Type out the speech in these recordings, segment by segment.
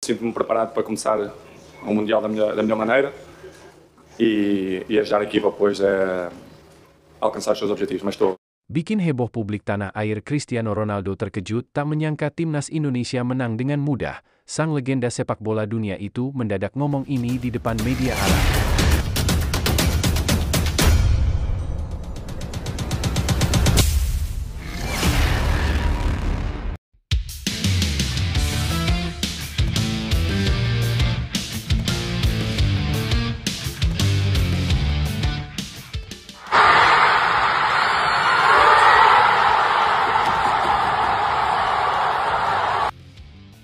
sinto-me preparado para começar o Mundial da melhor maneira e ajudar a equipa depois a alcançar os seus objetivos, mas estou. Bikin heboh publik tanah air. Cristiano Ronaldo terkejut tak menyangka timnas Indonesia menang dengan mudah. Sang legenda sepak bola dunia itu mendadak ngomong ini di depan media Arab.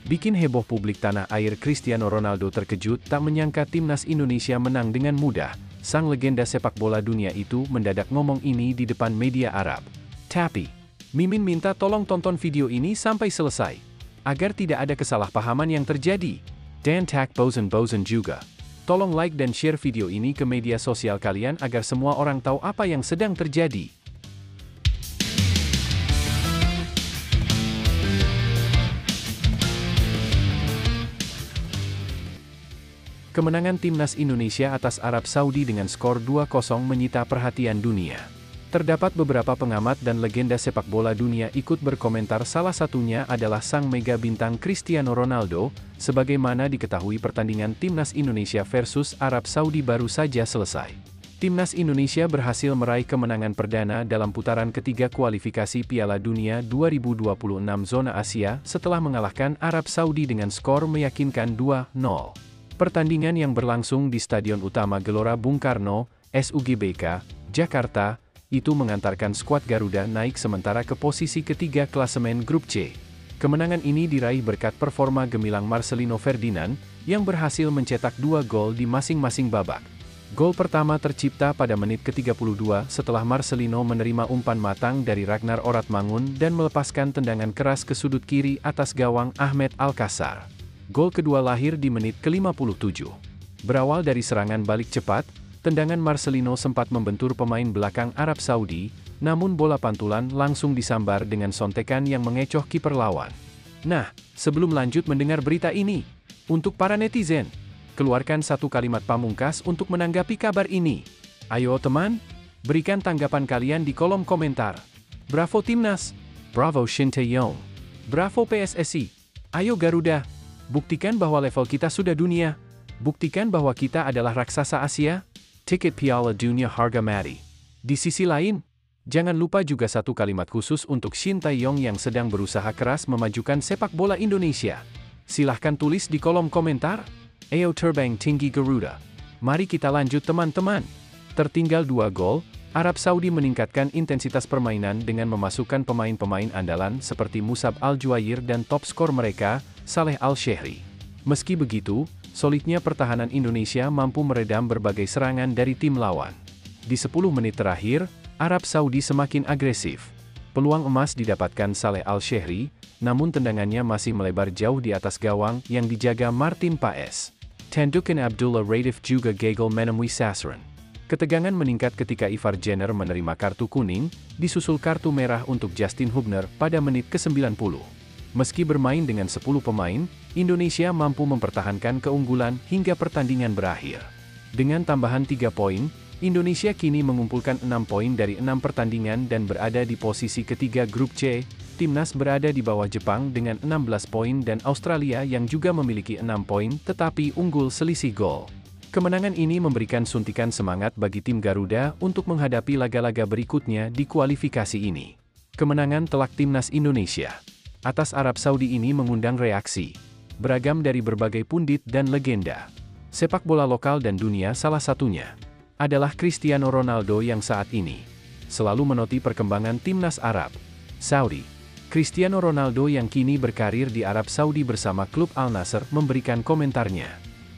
Bikin heboh publik tanah air. Cristiano Ronaldo terkejut tak menyangka timnas Indonesia menang dengan mudah. Sang legenda sepak bola dunia itu mendadak ngomong ini di depan media Arab. Tapi, Mimin minta tolong tonton video ini sampai selesai, agar tidak ada kesalahpahaman yang terjadi. Dan tag Bosen juga. Tolong like dan share video ini ke media sosial kalian agar semua orang tahu apa yang sedang terjadi. Kemenangan timnas Indonesia atas Arab Saudi dengan skor 2-0 menyita perhatian dunia. Terdapat beberapa pengamat dan legenda sepak bola dunia ikut berkomentar, salah satunya adalah sang mega bintang Cristiano Ronaldo. Sebagaimana diketahui, pertandingan timnas Indonesia versus Arab Saudi baru saja selesai. Timnas Indonesia berhasil meraih kemenangan perdana dalam putaran ketiga kualifikasi Piala Dunia 2026 zona Asia setelah mengalahkan Arab Saudi dengan skor meyakinkan 2-0. Pertandingan yang berlangsung di Stadion Utama Gelora Bung Karno, SUGBK, Jakarta, itu mengantarkan skuad Garuda naik sementara ke posisi ketiga klasemen grup C. Kemenangan ini diraih berkat performa gemilang Marcelino Ferdinand, yang berhasil mencetak 2 gol di masing-masing babak. Gol pertama tercipta pada menit ke-32 setelah Marcelino menerima umpan matang dari Ragnar Oratmangun dan melepaskan tendangan keras ke sudut kiri atas gawang Ahmed Alkasar. Gol kedua lahir di menit ke-57. Berawal dari serangan balik cepat, tendangan Marcelino sempat membentur pemain belakang Arab Saudi, namun bola pantulan langsung disambar dengan sontekan yang mengecoh kiper lawan. Nah, sebelum lanjut mendengar berita ini, untuk para netizen, keluarkan satu kalimat pamungkas untuk menanggapi kabar ini. Ayo teman, berikan tanggapan kalian di kolom komentar. Bravo Timnas, bravo Shin Tae-yong, bravo PSSI, ayo Garuda. Buktikan bahwa level kita sudah dunia. Buktikan bahwa kita adalah raksasa Asia. Tiket Piala Dunia harga mati. Di sisi lain, jangan lupa juga satu kalimat khusus untuk Shin Tae-yong yang sedang berusaha keras memajukan sepak bola Indonesia. Silahkan tulis di kolom komentar. Ayo terbang tinggi Garuda. Mari kita lanjut teman-teman. Tertinggal 2 gol, Arab Saudi meningkatkan intensitas permainan dengan memasukkan pemain-pemain andalan seperti Musab Al-Juair dan top skor mereka, Saleh Al-Shehri. Meski begitu, solidnya pertahanan Indonesia mampu meredam berbagai serangan dari tim lawan. Di 10 menit terakhir, Arab Saudi semakin agresif. Peluang emas didapatkan Saleh Al-Shehri, namun tendangannya masih melebar jauh di atas gawang yang dijaga Martin Paes. Tandukan Abdullah Ratif juga gagal menemui sasaran. Ketegangan meningkat ketika Ivar Jenner menerima kartu kuning, disusul kartu merah untuk Justin Hubner pada menit ke-90. Meski bermain dengan 10 pemain, Indonesia mampu mempertahankan keunggulan hingga pertandingan berakhir. Dengan tambahan 3 poin, Indonesia kini mengumpulkan 6 poin dari 6 pertandingan dan berada di posisi ketiga grup C. Timnas berada di bawah Jepang dengan 16 poin dan Australia yang juga memiliki 6 poin tetapi unggul selisih gol. Kemenangan ini memberikan suntikan semangat bagi tim Garuda untuk menghadapi laga-laga berikutnya di kualifikasi ini. Kemenangan telak timnas Indonesia atas Arab Saudi ini mengundang reaksi beragam dari berbagai pundit dan legenda sepak bola lokal dan dunia. Salah satunya adalah Cristiano Ronaldo yang saat ini selalu menoti perkembangan timnas Arab Saudi. Cristiano Ronaldo yang kini berkarir di Arab Saudi bersama klub Al Nassr memberikan komentarnya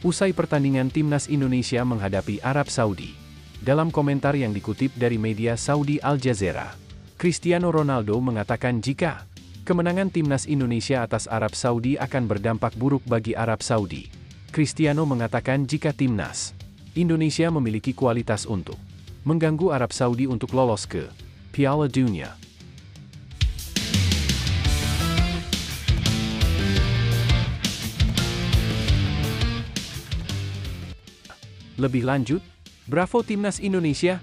usai pertandingan timnas Indonesia menghadapi Arab Saudi. Dalam komentar yang dikutip dari media Saudi Al Jazeera, Cristiano Ronaldo mengatakan jika kemenangan timnas Indonesia atas Arab Saudi akan berdampak buruk bagi Arab Saudi. Cristiano mengatakan jika timnas Indonesia memiliki kualitas untuk mengganggu Arab Saudi untuk lolos ke Piala Dunia. Lebih lanjut, bravo Timnas Indonesia!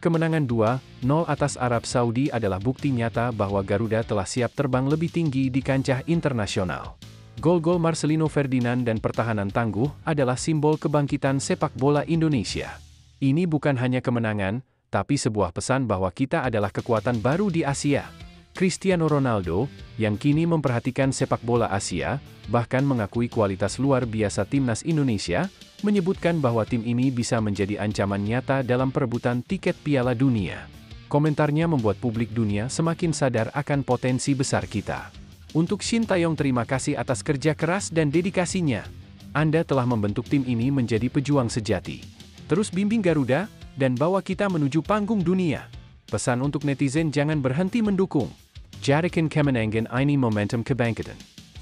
Kemenangan 2-0 atas Arab Saudi adalah bukti nyata bahwa Garuda telah siap terbang lebih tinggi di kancah internasional. Gol-gol Marcelino Ferdinand dan pertahanan tangguh adalah simbol kebangkitan sepak bola Indonesia. Ini bukan hanya kemenangan, tapi sebuah pesan bahwa kita adalah kekuatan baru di Asia. Cristiano Ronaldo, yang kini memperhatikan sepak bola Asia, bahkan mengakui kualitas luar biasa Timnas Indonesia, menyebutkan bahwa tim ini bisa menjadi ancaman nyata dalam perebutan tiket Piala Dunia. Komentarnya membuat publik dunia semakin sadar akan potensi besar kita. Untuk Shin Tae-yong, terima kasih atas kerja keras dan dedikasinya. Anda telah membentuk tim ini menjadi pejuang sejati. Terus bimbing Garuda, dan bawa kita menuju panggung dunia. Pesan untuk netizen, jangan berhenti mendukung. Jadikan kemenangan ini momentum kebangkitan.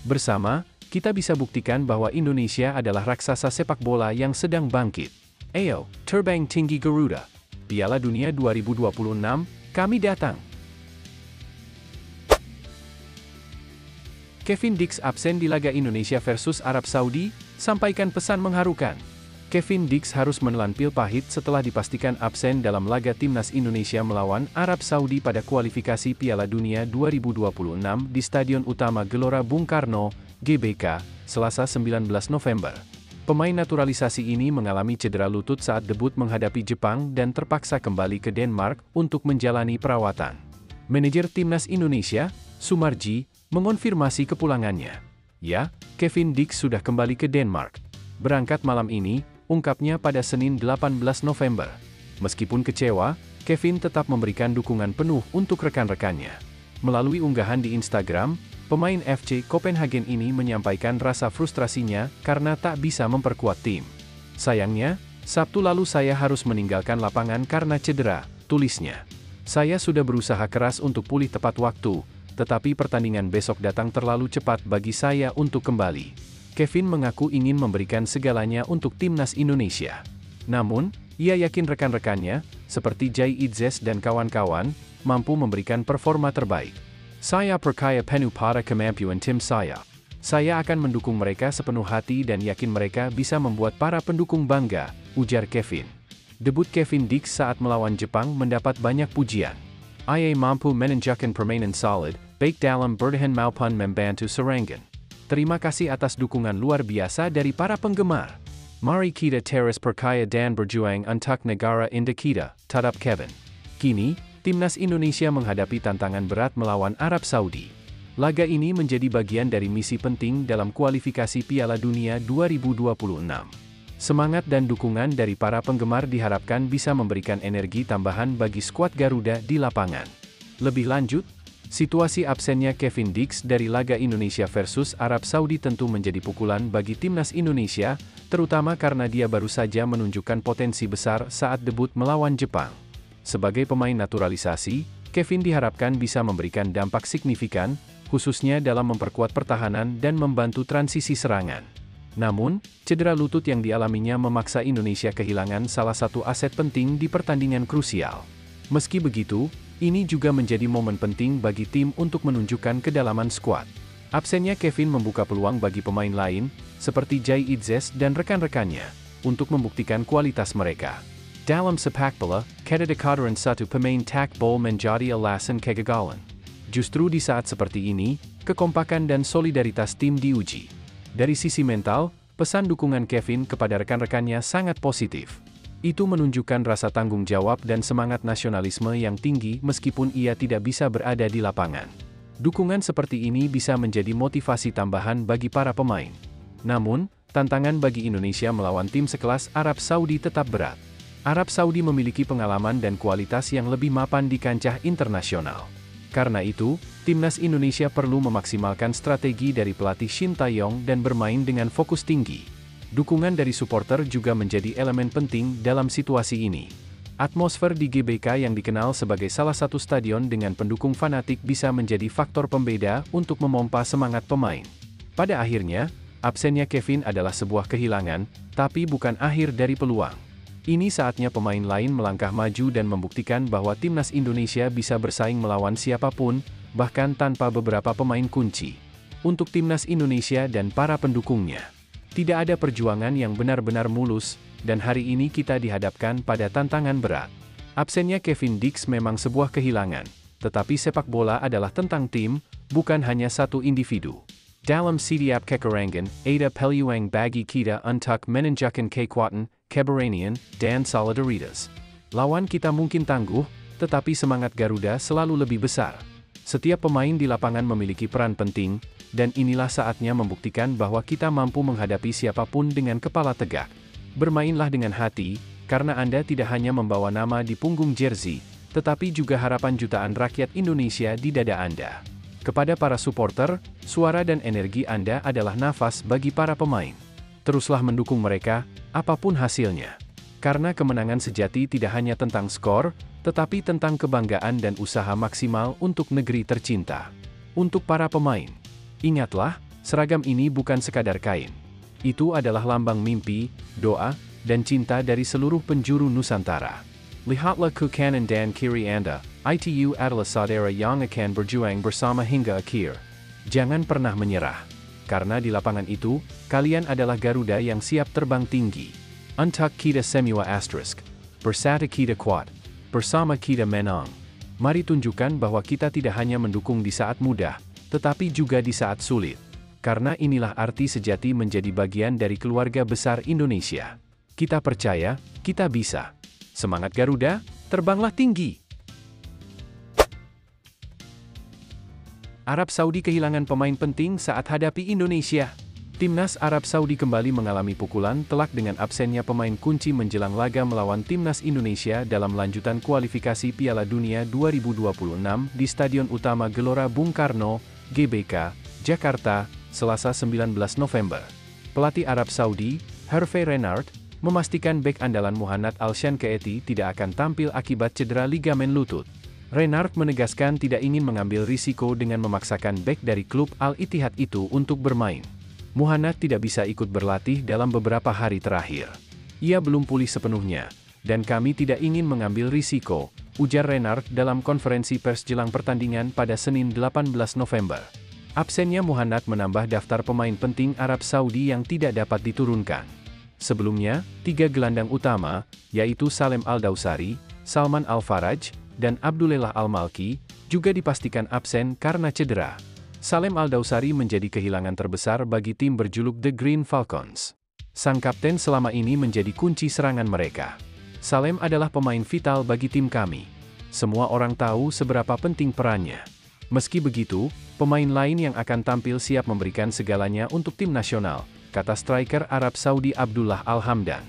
Bersama, kita bisa buktikan bahwa Indonesia adalah raksasa sepak bola yang sedang bangkit. Ayo, terbang tinggi Garuda. Piala Dunia 2026, kami datang. Kevin Dix absen di laga Indonesia versus Arab Saudi, sampaikan pesan mengharukan. Kevin Dix harus menelan pil pahit setelah dipastikan absen dalam laga Timnas Indonesia melawan Arab Saudi pada kualifikasi Piala Dunia 2026 di Stadion Utama Gelora Bung Karno, GBK, Selasa 19 November. Pemain naturalisasi ini mengalami cedera lutut saat debut menghadapi Jepang dan terpaksa kembali ke Denmark untuk menjalani perawatan. Manajer Timnas Indonesia, Sumarji, mengonfirmasi kepulangannya. Ya, Kevin Dix sudah kembali ke Denmark. Berangkat malam ini, ungkapnya pada Senin 18 November. Meskipun kecewa, Kevin tetap memberikan dukungan penuh untuk rekan-rekannya. Melalui unggahan di Instagram, pemain FC Copenhagen ini menyampaikan rasa frustrasinya karena tak bisa memperkuat tim. Sayangnya, Sabtu lalu saya harus meninggalkan lapangan karena cedera, tulisnya. Saya sudah berusaha keras untuk pulih tepat waktu, tetapi pertandingan besok datang terlalu cepat bagi saya untuk kembali. Kevin mengaku ingin memberikan segalanya untuk Timnas Indonesia. Namun, ia yakin rekan-rekannya, seperti Jai Idzes dan kawan-kawan, mampu memberikan performa terbaik. Saya percaya penuh pada kemampuan tim saya. Saya akan mendukung mereka sepenuh hati dan yakin mereka bisa membuat para pendukung bangga, ujar Kevin. Debut Kevin Dix saat melawan Jepang mendapat banyak pujian. Ia mampu menunjukkan permainan solid, baik dalam bertahan maupun membantu serangan. Terima kasih atas dukungan luar biasa dari para penggemar. Mari kita terus percaya dan berjuang untuk negara indah kita, tetap Kevin. Kini, Timnas Indonesia menghadapi tantangan berat melawan Arab Saudi. Laga ini menjadi bagian dari misi penting dalam kualifikasi Piala Dunia 2026. Semangat dan dukungan dari para penggemar diharapkan bisa memberikan energi tambahan bagi skuad Garuda di lapangan. Lebih lanjut, situasi absennya Kevin Dix dari laga Indonesia versus Arab Saudi tentu menjadi pukulan bagi Timnas Indonesia, terutama karena dia baru saja menunjukkan potensi besar saat debut melawan Jepang. Sebagai pemain naturalisasi, Kevin diharapkan bisa memberikan dampak signifikan, khususnya dalam memperkuat pertahanan dan membantu transisi serangan. Namun, cedera lutut yang dialaminya memaksa Indonesia kehilangan salah satu aset penting di pertandingan krusial. Meski begitu, ini juga menjadi momen penting bagi tim untuk menunjukkan kedalaman skuad. Absennya Kevin membuka peluang bagi pemain lain, seperti Jai Idzes dan rekan-rekannya, untuk membuktikan kualitas mereka. Dalam sepak bola, kedekatan satu pemain tak boleh menjadi alasan kegagalan. Justru di saat seperti ini, kekompakan dan solidaritas tim diuji. Dari sisi mental, pesan dukungan Kevin kepada rekan-rekannya sangat positif. Itu menunjukkan rasa tanggung jawab dan semangat nasionalisme yang tinggi meskipun ia tidak bisa berada di lapangan. Dukungan seperti ini bisa menjadi motivasi tambahan bagi para pemain. Namun, tantangan bagi Indonesia melawan tim sekelas Arab Saudi tetap berat. Arab Saudi memiliki pengalaman dan kualitas yang lebih mapan di kancah internasional. Karena itu, Timnas Indonesia perlu memaksimalkan strategi dari pelatih Shin Tae-yong dan bermain dengan fokus tinggi. Dukungan dari supporter juga menjadi elemen penting dalam situasi ini. Atmosfer di GBK yang dikenal sebagai salah satu stadion dengan pendukung fanatik bisa menjadi faktor pembeda untuk memompa semangat pemain. Pada akhirnya, absennya Kevin adalah sebuah kehilangan, tapi bukan akhir dari peluang. Ini saatnya pemain lain melangkah maju dan membuktikan bahwa Timnas Indonesia bisa bersaing melawan siapapun, bahkan tanpa beberapa pemain kunci. Untuk Timnas Indonesia dan para pendukungnya, Tidak ada perjuangan yang benar-benar mulus, dan hari ini kita dihadapkan pada tantangan berat. Absennya Kevin Dix memang sebuah kehilangan, tetapi sepak bola adalah tentang tim, bukan hanya satu individu. Dalam setiap kekurangan, ada peluang bagi kita untuk menunjukkan kekuatan, keberanian, dan solidaritas. Lawan kita mungkin tangguh, tetapi semangat Garuda selalu lebih besar. Setiap pemain di lapangan memiliki peran penting, dan inilah saatnya membuktikan bahwa kita mampu menghadapi siapapun dengan kepala tegak. Bermainlah dengan hati, karena Anda tidak hanya membawa nama di punggung jersey, tetapi juga harapan jutaan rakyat Indonesia di dada Anda. Kepada para supporter, suara dan energi Anda adalah nafas bagi para pemain. Teruslah mendukung mereka, apapun hasilnya. Karena kemenangan sejati tidak hanya tentang skor, tetapi tentang kebanggaan dan usaha maksimal untuk negeri tercinta. Untuk para pemain, ingatlah, seragam ini bukan sekadar kain. Itu adalah lambang mimpi, doa, dan cinta dari seluruh penjuru Nusantara. Lihatlah ke kanan dan kiri Anda, itu adalah saudara yang akan berjuang bersama hingga akhir. Jangan pernah menyerah. Karena di lapangan itu, kalian adalah Garuda yang siap terbang tinggi. Untuk kita semua asterisk. Bersatu kita kuat. Bersama kita menang. Mari tunjukkan bahwa kita tidak hanya mendukung di saat mudah, tetapi juga di saat sulit. Karena inilah arti sejati menjadi bagian dari keluarga besar Indonesia. Kita percaya, kita bisa. Semangat Garuda, terbanglah tinggi! Arab Saudi kehilangan pemain penting saat hadapi Indonesia. Timnas Arab Saudi kembali mengalami pukulan telak dengan absennya pemain kunci menjelang laga melawan Timnas Indonesia dalam lanjutan kualifikasi Piala Dunia 2026 di Stadion Utama Gelora Bung Karno, GBK, Jakarta, Selasa 19 November. Pelatih Arab Saudi, Hervé Renard, memastikan bek andalan Muhannad Al-Shankaiti tidak akan tampil akibat cedera ligamen lutut. Renard menegaskan tidak ingin mengambil risiko dengan memaksakan bek dari klub Al-Ittihad itu untuk bermain. Muhannad tidak bisa ikut berlatih dalam beberapa hari terakhir. Ia belum pulih sepenuhnya, dan kami tidak ingin mengambil risiko, ujar Renard dalam konferensi pers jelang pertandingan pada Senin 18 November. Absennya Muhannad menambah daftar pemain penting Arab Saudi yang tidak dapat diturunkan. Sebelumnya, 3 gelandang utama, yaitu Salem Al-Dausari, Salman Al-Faraj, dan Abdullah Al-Malki, juga dipastikan absen karena cedera. Salem Al-Dausari menjadi kehilangan terbesar bagi tim berjuluk The Green Falcons. Sang kapten selama ini menjadi kunci serangan mereka. Salem adalah pemain vital bagi tim kami. Semua orang tahu seberapa penting perannya. Meski begitu, pemain lain yang akan tampil siap memberikan segalanya untuk tim nasional, kata striker Arab Saudi Abdullah Al-Hamdan.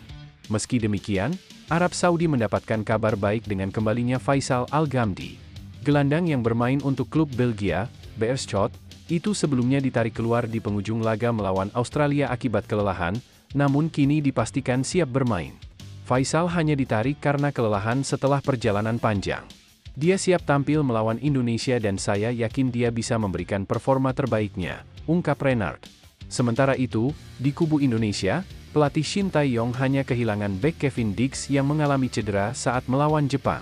Meski demikian, Arab Saudi mendapatkan kabar baik dengan kembalinya Faisal Al-Ghamdi. Gelandang yang bermain untuk klub Belgia, Beerschot, itu sebelumnya ditarik keluar di penghujung laga melawan Australia akibat kelelahan, namun kini dipastikan siap bermain. Faisal hanya ditarik karena kelelahan setelah perjalanan panjang. Dia siap tampil melawan Indonesia dan saya yakin dia bisa memberikan performa terbaiknya, ungkap Renard. Sementara itu, di kubu Indonesia, pelatih Shin Tae-yong hanya kehilangan bek Kevin Dix yang mengalami cedera saat melawan Jepang.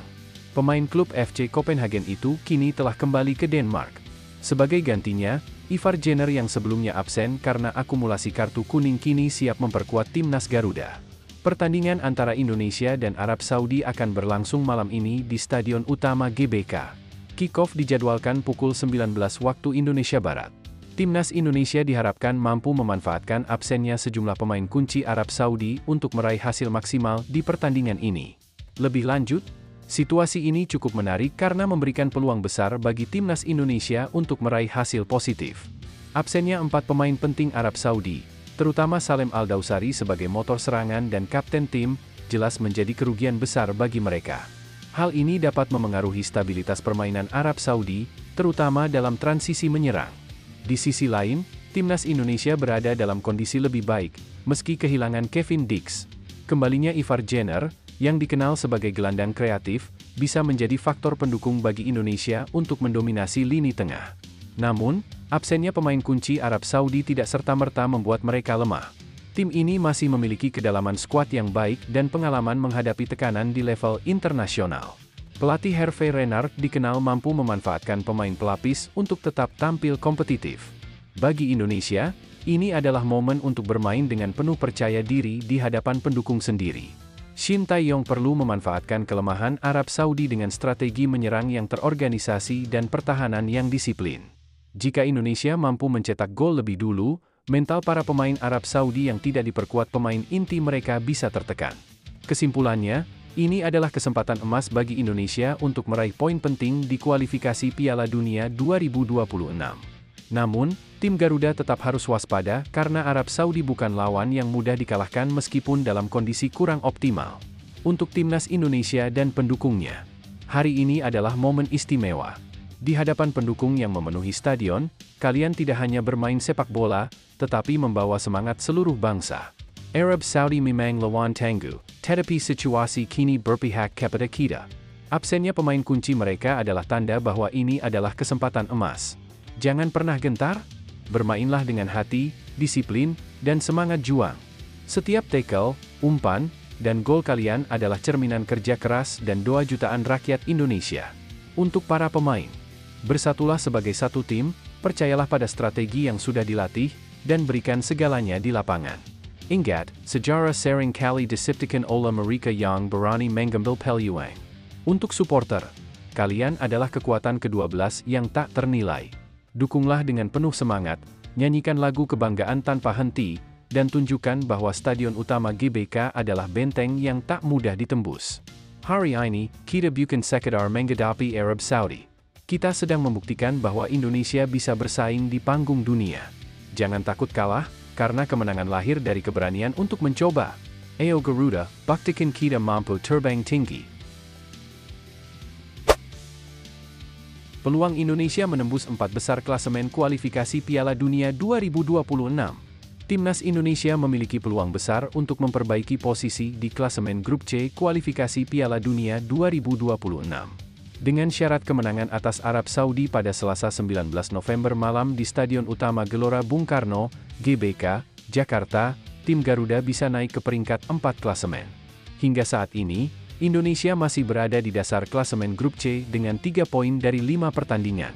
Pemain klub FC Copenhagen itu kini telah kembali ke Denmark. Sebagai gantinya, Ivar Jenner yang sebelumnya absen karena akumulasi kartu kuning kini siap memperkuat timnas Garuda. Pertandingan antara Indonesia dan Arab Saudi akan berlangsung malam ini di Stadion Utama GBK. Kick-off dijadwalkan pukul 19 waktu Indonesia Barat. Timnas Indonesia diharapkan mampu memanfaatkan absennya sejumlah pemain kunci Arab Saudi untuk meraih hasil maksimal di pertandingan ini. Lebih lanjut, situasi ini cukup menarik karena memberikan peluang besar bagi Timnas Indonesia untuk meraih hasil positif. Absennya 4 pemain penting Arab Saudi, terutama Salem Al-Dausari sebagai motor serangan dan kapten tim, jelas menjadi kerugian besar bagi mereka. Hal ini dapat memengaruhi stabilitas permainan Arab Saudi, terutama dalam transisi menyerang. Di sisi lain, timnas Indonesia berada dalam kondisi lebih baik, meski kehilangan Kevin Dix. Kembalinya Ivar Jenner, yang dikenal sebagai gelandang kreatif, bisa menjadi faktor pendukung bagi Indonesia untuk mendominasi lini tengah. Namun, absennya pemain kunci Arab Saudi tidak serta-merta membuat mereka lemah. Tim ini masih memiliki kedalaman skuad yang baik dan pengalaman menghadapi tekanan di level internasional. Pelatih Hervé Renard dikenal mampu memanfaatkan pemain pelapis untuk tetap tampil kompetitif. Bagi Indonesia, Ini adalah momen untuk bermain dengan penuh percaya diri di hadapan pendukung sendiri. Shin Tae-yong perlu memanfaatkan kelemahan Arab Saudi dengan strategi menyerang yang terorganisasi dan pertahanan yang disiplin. Jika Indonesia mampu mencetak gol lebih dulu, mental para pemain Arab Saudi yang tidak diperkuat pemain inti mereka bisa tertekan. Kesimpulannya, ini adalah kesempatan emas bagi Indonesia untuk meraih poin penting di kualifikasi Piala Dunia 2026. Namun, tim Garuda tetap harus waspada karena Arab Saudi bukan lawan yang mudah dikalahkan meskipun dalam kondisi kurang optimal. Untuk timnas Indonesia dan pendukungnya, hari ini adalah momen istimewa. Di hadapan pendukung yang memenuhi stadion, kalian tidak hanya bermain sepak bola, tetapi membawa semangat seluruh bangsa. Arab Saudi memang lawan tangguh, tetapi situasi kini berpihak kepada kita. Absennya pemain kunci mereka adalah tanda bahwa ini adalah kesempatan emas. Jangan pernah gentar, bermainlah dengan hati, disiplin, dan semangat juang. Setiap tackle, umpan, dan gol kalian adalah cerminan kerja keras dan doa jutaan rakyat Indonesia. Untuk para pemain, bersatulah sebagai satu tim, percayalah pada strategi yang sudah dilatih, dan berikan segalanya di lapangan. Ingat, sejarah sering kali disiptikan oleh mereka yang berani mengambil peluang. Untuk supporter, kalian adalah kekuatan ke-12 yang tak ternilai. Dukunglah dengan penuh semangat, nyanyikan lagu kebanggaan tanpa henti, dan tunjukkan bahwa stadion utama GBK adalah benteng yang tak mudah ditembus. Hari ini, kita bukan sekedar menghadapi Arab Saudi. Kita sedang membuktikan bahwa Indonesia bisa bersaing di panggung dunia. Jangan takut kalah, karena kemenangan lahir dari keberanian untuk mencoba. Ayo Garuda, buktikan kita mampu terbang tinggi. Peluang Indonesia menembus 4 besar klasemen kualifikasi Piala Dunia 2026. Timnas Indonesia memiliki peluang besar untuk memperbaiki posisi di klasemen Grup C kualifikasi Piala Dunia 2026. Dengan syarat kemenangan atas Arab Saudi pada Selasa 19 November malam di Stadion Utama Gelora Bung Karno, GBK, Jakarta, tim Garuda bisa naik ke peringkat 4 klasemen. Hingga saat ini, Indonesia masih berada di dasar klasemen Grup C dengan 3 poin dari 5 pertandingan.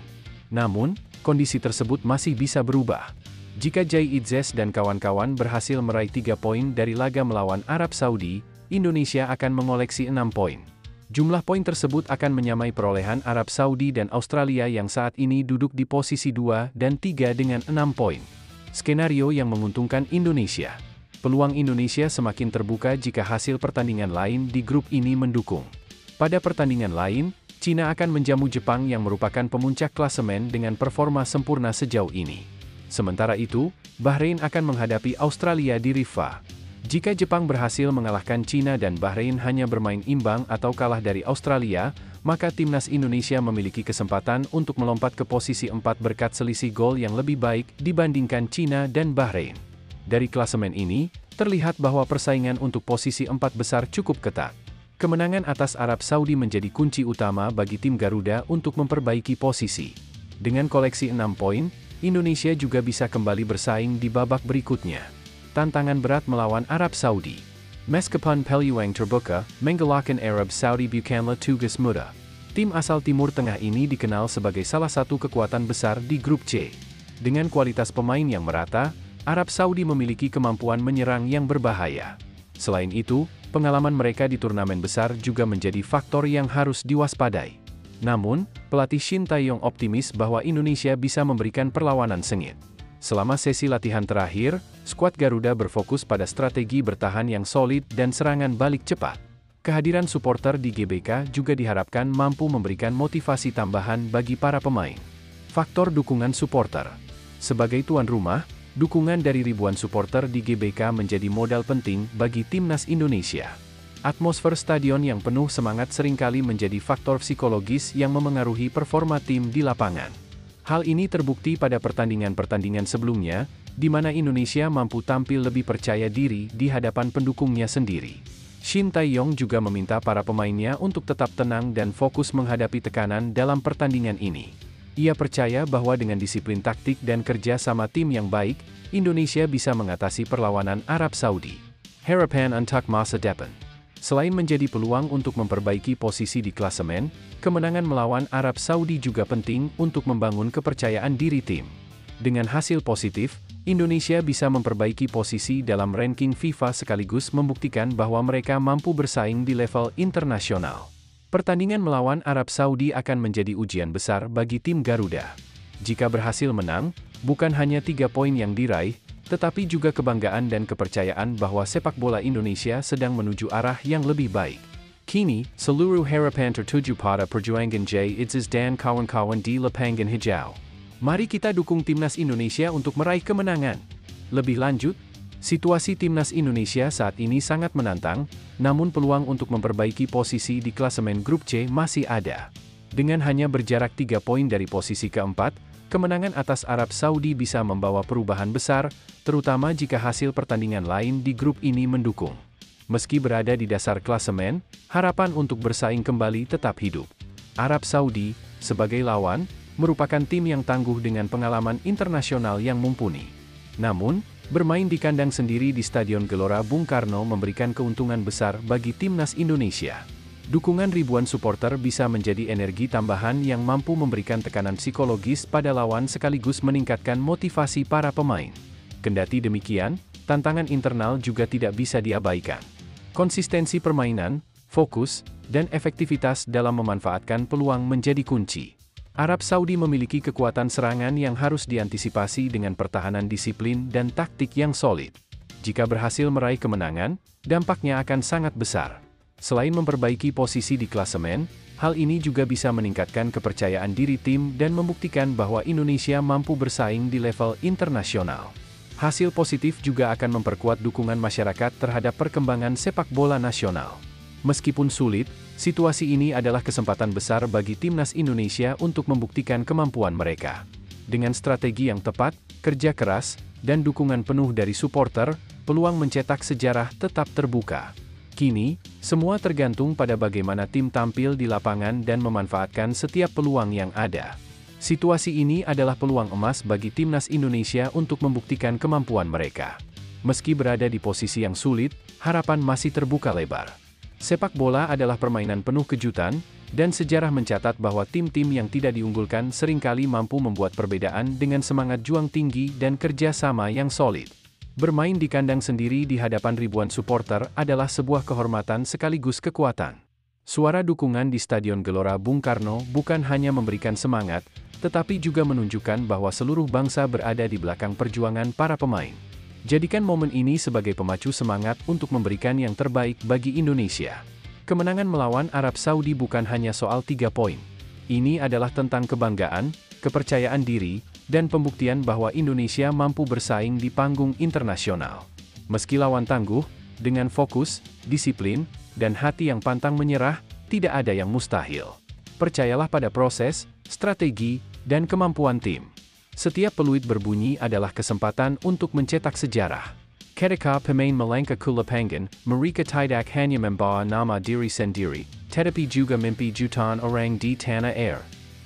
Namun, kondisi tersebut masih bisa berubah. Jika Jai Idzes dan kawan-kawan berhasil meraih 3 poin dari laga melawan Arab Saudi, Indonesia akan mengoleksi 6 poin. Jumlah poin tersebut akan menyamai perolehan Arab Saudi dan Australia yang saat ini duduk di posisi 2 dan 3 dengan 6 poin. Skenario yang menguntungkan Indonesia. Peluang Indonesia semakin terbuka jika hasil pertandingan lain di grup ini mendukung. Pada pertandingan lain, Cina akan menjamu Jepang yang merupakan pemuncak klasemen dengan performa sempurna sejauh ini. Sementara itu, Bahrain akan menghadapi Australia di riva. Jika Jepang berhasil mengalahkan Cina dan Bahrain hanya bermain imbang atau kalah dari Australia, maka timnas Indonesia memiliki kesempatan untuk melompat ke posisi 4 berkat selisih gol yang lebih baik dibandingkan Cina dan Bahrain. Dari klasemen ini, terlihat bahwa persaingan untuk posisi 4 besar cukup ketat. Kemenangan atas Arab Saudi menjadi kunci utama bagi tim Garuda untuk memperbaiki posisi. Dengan koleksi 6 poin, Indonesia juga bisa kembali bersaing di babak berikutnya. Tantangan berat melawan Arab Saudi. Meskipun peluang terbuka, mengalahkan Arab Saudi bukanlah tugas mudah. Tim asal Timur Tengah ini dikenal sebagai salah satu kekuatan besar di Grup C. Dengan kualitas pemain yang merata, Arab Saudi memiliki kemampuan menyerang yang berbahaya. Selain itu, pengalaman mereka di turnamen besar juga menjadi faktor yang harus diwaspadai. Namun, pelatih Shin Tae-yong optimis bahwa Indonesia bisa memberikan perlawanan sengit. Selama sesi latihan terakhir, skuad Garuda berfokus pada strategi bertahan yang solid dan serangan balik cepat. Kehadiran supporter di GBK juga diharapkan mampu memberikan motivasi tambahan bagi para pemain. Faktor dukungan supporter. Sebagai tuan rumah, dukungan dari ribuan supporter di GBK menjadi modal penting bagi timnas Indonesia. Atmosfer stadion yang penuh semangat seringkali menjadi faktor psikologis yang memengaruhi performa tim di lapangan. Hal ini terbukti pada pertandingan-pertandingan sebelumnya, di mana Indonesia mampu tampil lebih percaya diri di hadapan pendukungnya sendiri. Shin Tae-yong juga meminta para pemainnya untuk tetap tenang dan fokus menghadapi tekanan dalam pertandingan ini. Ia percaya bahwa dengan disiplin taktik dan kerja sama tim yang baik, Indonesia bisa mengatasi perlawanan Arab Saudi. Harapan untuk masa depan. Selain menjadi peluang untuk memperbaiki posisi di klasemen, kemenangan melawan Arab Saudi juga penting untuk membangun kepercayaan diri tim. Dengan hasil positif, Indonesia bisa memperbaiki posisi dalam ranking FIFA sekaligus membuktikan bahwa mereka mampu bersaing di level internasional. Pertandingan melawan Arab Saudi akan menjadi ujian besar bagi tim Garuda. Jika berhasil menang, bukan hanya 3 poin yang diraih, tetapi juga kebanggaan dan kepercayaan bahwa sepak bola Indonesia sedang menuju arah yang lebih baik. Kini, seluruh harapan tertuju pada perjuangan J-Idzis dan kawan-kawan di lapangan hijau. Mari kita dukung timnas Indonesia untuk meraih kemenangan. Lebih lanjut, situasi timnas Indonesia saat ini sangat menantang, namun peluang untuk memperbaiki posisi di klasemen grup C masih ada. Dengan hanya berjarak 3 poin dari posisi keempat, kemenangan atas Arab Saudi bisa membawa perubahan besar, terutama jika hasil pertandingan lain di grup ini mendukung. Meski berada di dasar klasemen, harapan untuk bersaing kembali tetap hidup. Arab Saudi, sebagai lawan, merupakan tim yang tangguh dengan pengalaman internasional yang mumpuni. Namun, bermain di kandang sendiri di Stadion Gelora Bung Karno memberikan keuntungan besar bagi timnas Indonesia. Dukungan ribuan supporter bisa menjadi energi tambahan yang mampu memberikan tekanan psikologis pada lawan sekaligus meningkatkan motivasi para pemain. Kendati demikian, tantangan internal juga tidak bisa diabaikan. Konsistensi permainan, fokus, dan efektivitas dalam memanfaatkan peluang menjadi kunci. Arab Saudi memiliki kekuatan serangan yang harus diantisipasi dengan pertahanan disiplin dan taktik yang solid. Jika berhasil meraih kemenangan, dampaknya akan sangat besar. Selain memperbaiki posisi di klasemen, hal ini juga bisa meningkatkan kepercayaan diri tim dan membuktikan bahwa Indonesia mampu bersaing di level internasional. Hasil positif juga akan memperkuat dukungan masyarakat terhadap perkembangan sepak bola nasional. Meskipun sulit, situasi ini adalah kesempatan besar bagi timnas Indonesia untuk membuktikan kemampuan mereka. Dengan strategi yang tepat, kerja keras, dan dukungan penuh dari supporter, peluang mencetak sejarah tetap terbuka. Kini, semua tergantung pada bagaimana tim tampil di lapangan dan memanfaatkan setiap peluang yang ada. Situasi ini adalah peluang emas bagi timnas Indonesia untuk membuktikan kemampuan mereka. Meski berada di posisi yang sulit, harapan masih terbuka lebar. Sepak bola adalah permainan penuh kejutan, dan sejarah mencatat bahwa tim-tim yang tidak diunggulkan seringkali mampu membuat perbedaan dengan semangat juang tinggi dan kerja sama yang solid. Bermain di kandang sendiri di hadapan ribuan supporter adalah sebuah kehormatan sekaligus kekuatan. Suara dukungan di Stadion Gelora Bung Karno bukan hanya memberikan semangat, tetapi juga menunjukkan bahwa seluruh bangsa berada di belakang perjuangan para pemain. Jadikan momen ini sebagai pemacu semangat untuk memberikan yang terbaik bagi Indonesia. Kemenangan melawan Arab Saudi bukan hanya soal 3 poin. Ini adalah tentang kebanggaan, kepercayaan diri, dan pembuktian bahwa Indonesia mampu bersaing di panggung internasional. Meski lawan tangguh, dengan fokus, disiplin, dan hati yang pantang menyerah, tidak ada yang mustahil. Percayalah pada proses, strategi, dan kemampuan tim. Setiap peluit berbunyi adalah kesempatan untuk mencetak sejarah. Ketika pemain melangkah ke lapangan, mereka tidak hanya membawa nama diri sendiri, tetapi juga mimpi jutaan orang di tanah air.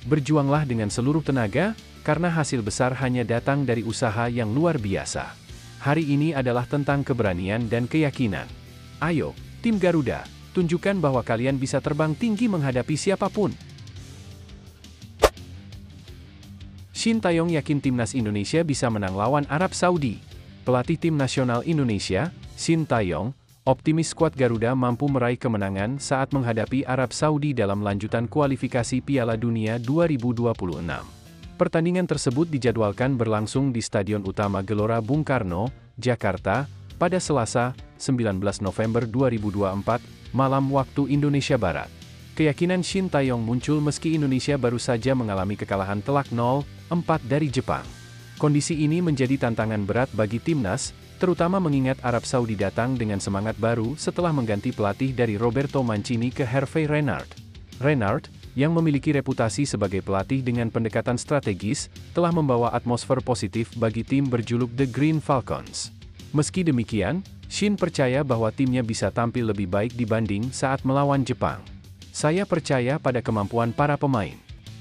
Berjuanglah dengan seluruh tenaga, karena hasil besar hanya datang dari usaha yang luar biasa. Hari ini adalah tentang keberanian dan keyakinan. Ayo, tim Garuda, tunjukkan bahwa kalian bisa terbang tinggi menghadapi siapapun. Shin Taeyong yakin timnas Indonesia bisa menang lawan Arab Saudi. Pelatih tim nasional Indonesia, Shin Taeyong, optimis skuad Garuda mampu meraih kemenangan saat menghadapi Arab Saudi dalam lanjutan kualifikasi Piala Dunia 2026. Pertandingan tersebut dijadwalkan berlangsung di Stadion Utama Gelora Bung Karno, Jakarta, pada Selasa, 19 November 2024, malam waktu Indonesia Barat. Keyakinan Shin Taeyong muncul meski Indonesia baru saja mengalami kekalahan telak 0-4 dari Jepang. Kondisi ini menjadi tantangan berat bagi timnas, terutama mengingat Arab Saudi datang dengan semangat baru setelah mengganti pelatih dari Roberto Mancini ke Hervé Renard. Renard, yang memiliki reputasi sebagai pelatih dengan pendekatan strategis, telah membawa atmosfer positif bagi tim berjuluk The Green Falcons. Meski demikian, Shin percaya bahwa timnya bisa tampil lebih baik dibanding saat melawan Jepang. Saya percaya pada kemampuan para pemain.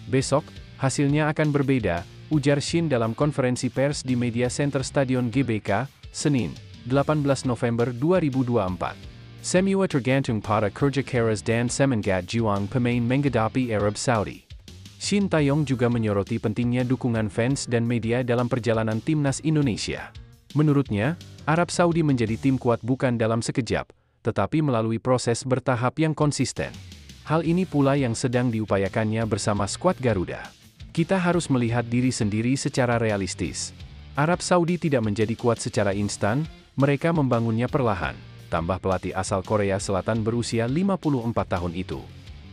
Besok, hasilnya akan berbeda, ujar Shin dalam konferensi pers di Media Center Stadion GBK, Senin, 18 November 2024. Semua tergantung pada kerja keras dan semangat juang pemain menghadapi Arab Saudi. Shin Tae-yong juga menyoroti pentingnya dukungan fans dan media dalam perjalanan timnas Indonesia. Menurutnya, Arab Saudi menjadi tim kuat bukan dalam sekejap, tetapi melalui proses bertahap yang konsisten. Hal ini pula yang sedang diupayakannya bersama skuad Garuda. Kita harus melihat diri sendiri secara realistis. Arab Saudi tidak menjadi kuat secara instan, mereka membangunnya perlahan, tambah pelatih asal Korea Selatan berusia 54 tahun itu.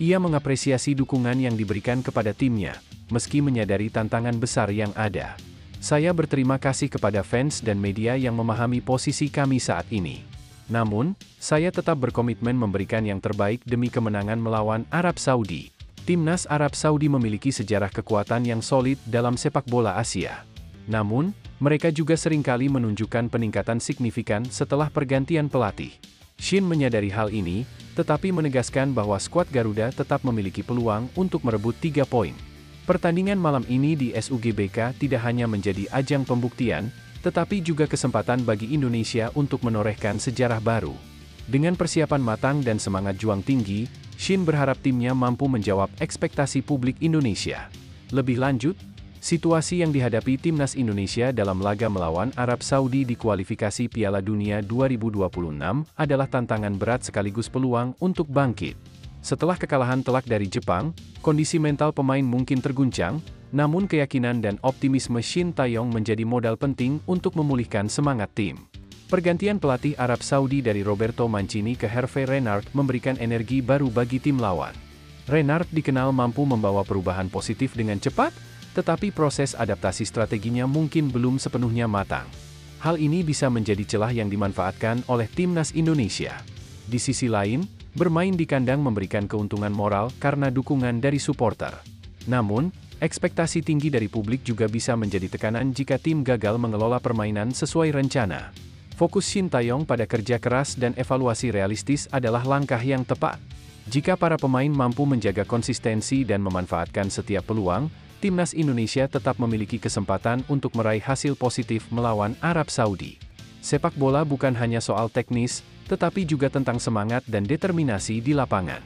Ia mengapresiasi dukungan yang diberikan kepada timnya, meski menyadari tantangan besar yang ada. Saya berterima kasih kepada fans dan media yang memahami posisi kami saat ini. Namun, saya tetap berkomitmen memberikan yang terbaik demi kemenangan melawan Arab Saudi. Timnas Arab Saudi memiliki sejarah kekuatan yang solid dalam sepak bola Asia. Namun, mereka juga seringkali menunjukkan peningkatan signifikan setelah pergantian pelatih. Shin menyadari hal ini, tetapi menegaskan bahwa skuad Garuda tetap memiliki peluang untuk merebut 3 poin. Pertandingan malam ini di SUGBK tidak hanya menjadi ajang pembuktian, tetapi juga kesempatan bagi Indonesia untuk menorehkan sejarah baru. Dengan persiapan matang dan semangat juang tinggi, Shin berharap timnya mampu menjawab ekspektasi publik Indonesia. Lebih lanjut, situasi yang dihadapi timnas Indonesia dalam laga melawan Arab Saudi di kualifikasi Piala Dunia 2026 adalah tantangan berat sekaligus peluang untuk bangkit. Setelah kekalahan telak dari Jepang, kondisi mental pemain mungkin terguncang, namun keyakinan dan optimisme Shin Tae-yong menjadi modal penting untuk memulihkan semangat tim. Pergantian pelatih Arab Saudi dari Roberto Mancini ke Hervé Renard memberikan energi baru bagi tim lawan. Renard dikenal mampu membawa perubahan positif dengan cepat, tetapi proses adaptasi strateginya mungkin belum sepenuhnya matang. Hal ini bisa menjadi celah yang dimanfaatkan oleh timnas Indonesia. Di sisi lain, bermain di kandang memberikan keuntungan moral karena dukungan dari supporter. Namun, ekspektasi tinggi dari publik juga bisa menjadi tekanan jika tim gagal mengelola permainan sesuai rencana. Fokus Shin Tae-yong pada kerja keras dan evaluasi realistis adalah langkah yang tepat. Jika para pemain mampu menjaga konsistensi dan memanfaatkan setiap peluang, timnas Indonesia tetap memiliki kesempatan untuk meraih hasil positif melawan Arab Saudi. Sepak bola bukan hanya soal teknis, tetapi juga tentang semangat dan determinasi di lapangan.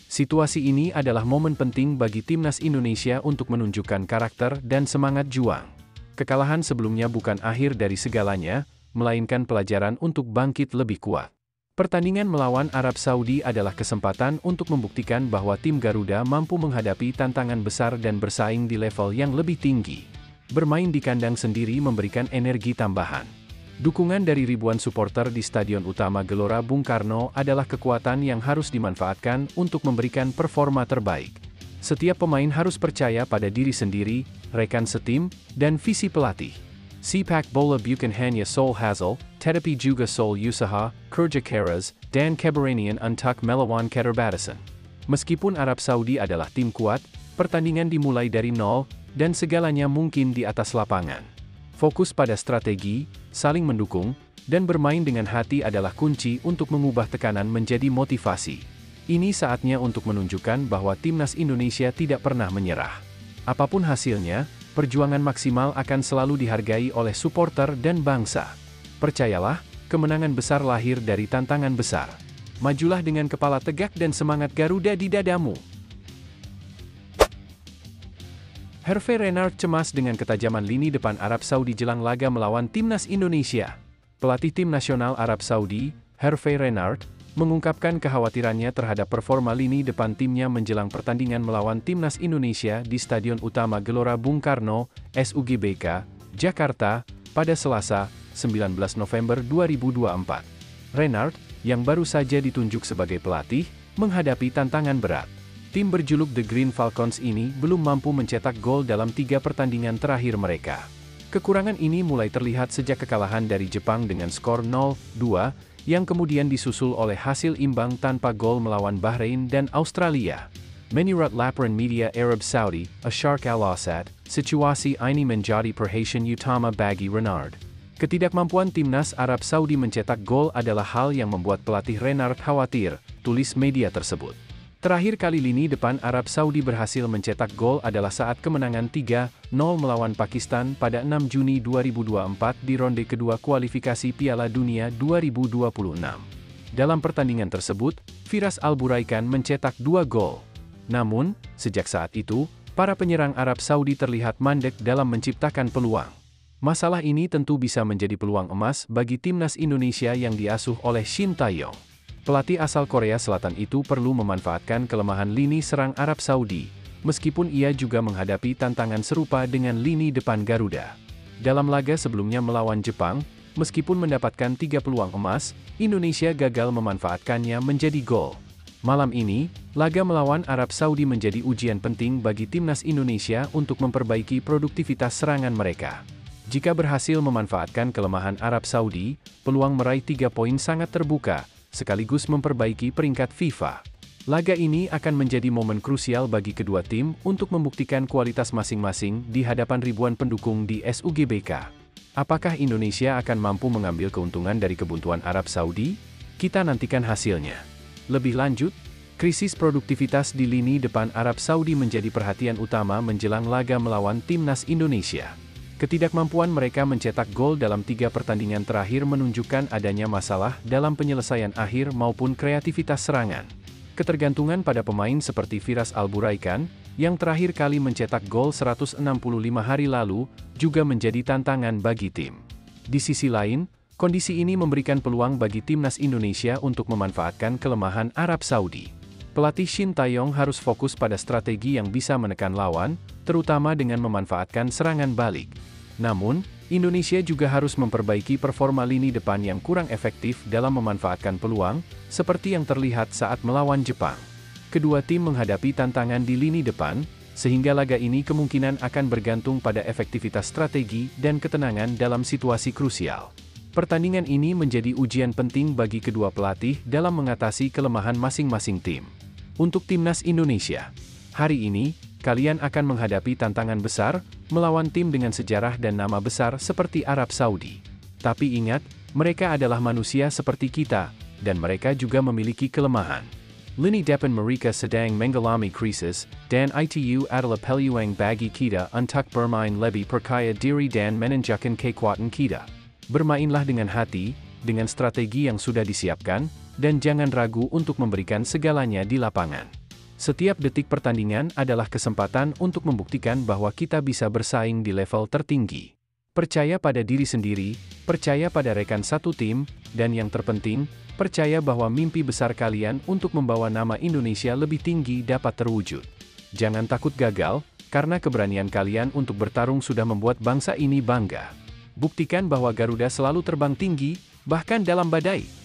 Situasi ini adalah momen penting bagi timnas Indonesia untuk menunjukkan karakter dan semangat juang. Kekalahan sebelumnya bukan akhir dari segalanya, melainkan pelajaran untuk bangkit lebih kuat. Pertandingan melawan Arab Saudi adalah kesempatan untuk membuktikan bahwa tim Garuda mampu menghadapi tantangan besar dan bersaing di level yang lebih tinggi. Bermain di kandang sendiri memberikan energi tambahan. Dukungan dari ribuan supporter di Stadion Utama Gelora Bung Karno adalah kekuatan yang harus dimanfaatkan untuk memberikan performa terbaik. Setiap pemain harus percaya pada diri sendiri, rekan setim, dan visi pelatih. Sepak bola bukan hanya soal hasil, tetapi juga soal usaha, kerja keras, dan keberanian untuk melawan keterbatasan. Meskipun Arab Saudi adalah tim kuat, pertandingan dimulai dari nol, dan segalanya mungkin di atas lapangan. Fokus pada strategi, saling mendukung, dan bermain dengan hati adalah kunci untuk mengubah tekanan menjadi motivasi. Ini saatnya untuk menunjukkan bahwa timnas Indonesia tidak pernah menyerah. Apapun hasilnya, perjuangan maksimal akan selalu dihargai oleh supporter dan bangsa. Percayalah, kemenangan besar lahir dari tantangan besar. Majulah dengan kepala tegak dan semangat Garuda di dadamu. Hervé Renard cemas dengan ketajaman lini depan Arab Saudi jelang laga melawan timnas Indonesia. Pelatih tim nasional Arab Saudi, Hervé Renard, mengungkapkan kekhawatirannya terhadap performa lini depan timnya menjelang pertandingan melawan timnas Indonesia di Stadion Utama Gelora Bung Karno, SUGBK, Jakarta, pada Selasa, 19 November 2024. Renard, yang baru saja ditunjuk sebagai pelatih, menghadapi tantangan berat. Tim berjuluk The Green Falcons ini belum mampu mencetak gol dalam 3 pertandingan terakhir mereka. Kekurangan ini mulai terlihat sejak kekalahan dari Jepang dengan skor 0-2, yang kemudian disusul oleh hasil imbang tanpa gol melawan Bahrain dan Australia. Menurut laporan media Arab Saudi, a Shark al-Assad, situasi ini menjadi perhatian utama bagi Renard. Ketidakmampuan timnas Arab Saudi mencetak gol adalah hal yang membuat pelatih Renard khawatir, tulis media tersebut. Terakhir kali lini depan Arab Saudi berhasil mencetak gol adalah saat kemenangan 3-0 melawan Pakistan pada 6 Juni 2024 di ronde kedua kualifikasi Piala Dunia 2026. Dalam pertandingan tersebut, Firas Al Buraikan mencetak 2 gol. Namun, sejak saat itu, para penyerang Arab Saudi terlihat mandek dalam menciptakan peluang. Masalah ini tentu bisa menjadi peluang emas bagi timnas Indonesia yang diasuh oleh Shin Tae-yong. Pelatih asal Korea Selatan itu perlu memanfaatkan kelemahan lini serang Arab Saudi, meskipun ia juga menghadapi tantangan serupa dengan lini depan Garuda. Dalam laga sebelumnya melawan Jepang, meskipun mendapatkan 3 peluang emas, Indonesia gagal memanfaatkannya menjadi gol. Malam ini, laga melawan Arab Saudi menjadi ujian penting bagi timnas Indonesia untuk memperbaiki produktivitas serangan mereka. Jika berhasil memanfaatkan kelemahan Arab Saudi, peluang meraih 3 poin sangat terbuka, sekaligus memperbaiki peringkat FIFA. Laga ini akan menjadi momen krusial bagi kedua tim untuk membuktikan kualitas masing-masing di hadapan ribuan pendukung di SUGBK. Apakah Indonesia akan mampu mengambil keuntungan dari kebuntuan Arab Saudi? Kita nantikan hasilnya. Lebih lanjut, krisis produktivitas di lini depan Arab Saudi menjadi perhatian utama menjelang laga melawan timnas Indonesia. Ketidakmampuan mereka mencetak gol dalam 3 pertandingan terakhir menunjukkan adanya masalah dalam penyelesaian akhir maupun kreativitas serangan. Ketergantungan pada pemain seperti Firas Alburaikan, yang terakhir kali mencetak gol 165 hari lalu, juga menjadi tantangan bagi tim. Di sisi lain, kondisi ini memberikan peluang bagi timnas Indonesia untuk memanfaatkan kelemahan Arab Saudi. Pelatih Shin Tae-yong harus fokus pada strategi yang bisa menekan lawan, terutama dengan memanfaatkan serangan balik. Namun, Indonesia juga harus memperbaiki performa lini depan yang kurang efektif dalam memanfaatkan peluang, seperti yang terlihat saat melawan Jepang. Kedua tim menghadapi tantangan di lini depan, sehingga laga ini kemungkinan akan bergantung pada efektivitas strategi dan ketenangan dalam situasi krusial. Pertandingan ini menjadi ujian penting bagi kedua pelatih dalam mengatasi kelemahan masing-masing tim. Untuk timnas Indonesia, hari ini, kalian akan menghadapi tantangan besar, melawan tim dengan sejarah dan nama besar seperti Arab Saudi. Tapi ingat, mereka adalah manusia seperti kita, dan mereka juga memiliki kelemahan. Lini depan mereka sedang mengalami krisis, dan itu adalah peluang bagi kita untuk bermain lebih percaya diri dan menunjukkan kekuatan kita. Bermainlah dengan hati, dengan strategi yang sudah disiapkan, dan jangan ragu untuk memberikan segalanya di lapangan. Setiap detik pertandingan adalah kesempatan untuk membuktikan bahwa kita bisa bersaing di level tertinggi. Percaya pada diri sendiri, percaya pada rekan satu tim, dan yang terpenting, percaya bahwa mimpi besar kalian untuk membawa nama Indonesia lebih tinggi dapat terwujud. Jangan takut gagal, karena keberanian kalian untuk bertarung sudah membuat bangsa ini bangga. Buktikan bahwa Garuda selalu terbang tinggi, bahkan dalam badai.